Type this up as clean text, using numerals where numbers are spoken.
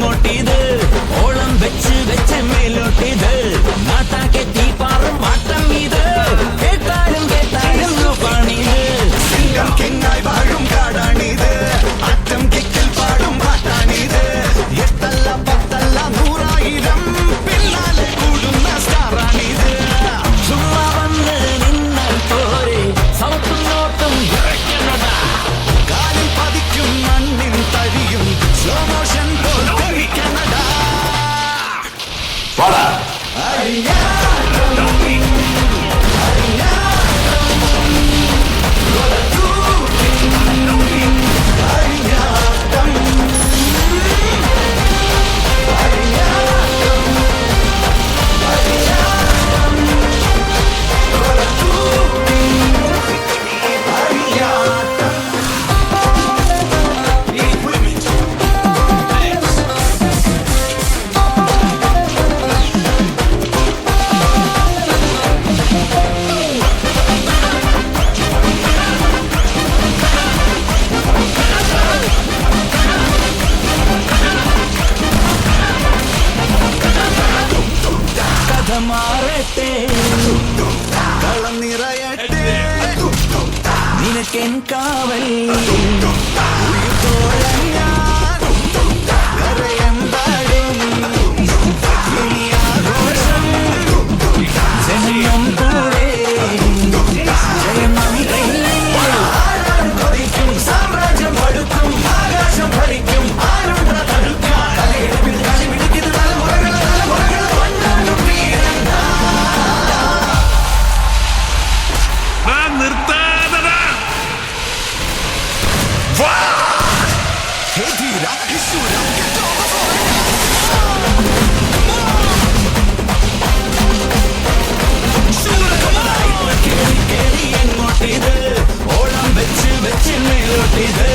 എങ്ങോട്ടിത് ഓളം വെച്ച് വെച്ച് മേലോട്ടിത് നാട്ടാക്കെ തീപ്പാറും മാട്ടം ഇത് കേട്ടാലും കേട്ടാലും പണിത് സിംഗം കിങ്ങായി വാഴും കാടാണിത് അറ്റം കിക്കിൽ പാടും പാട്ടാണിത് എട്ടല്ല പത്തല്ല 100,000 പിന്നാലെ കൂടുന്ന സ്റ്റാറാണിത് ചുമ്മാ വന്ന് നിന്നാൽ പോരെ സൗത്തും നോട്ടും ഇറക്കണടാ കാലിൽ പതിക്കും മണ്ണിൻ തരിയും സ്ലോ മോഷൻ പോൽ തെറിക്കണടാ കഥ മാറട്ടെ കള്ളം നിറയട്ടെ നിനക്കെൻ കാവൽ ഉയിർത്തോഴൻ ഞാൻ കരയെമ്പാടും ഇനി ആഘോഷം ജനം കൂടെ ജയമം കൊതിക്കും സാമ്രാജ്യം പടുക്കും ആകാശം ഭരിക്കും ആരുണ്ട തടുക്കാൻ തലയെടുപ്പിൽ കളി പിടിക്കുന്ന തലമുറകൾ കൊണ്ടാടും വീരൻ ഹേ ധീര ശൂരം കേറി കേറി എങ്ങോട്ടിത് ഓളം വെച്ച് വെച്ച് മേലോട്ടിത്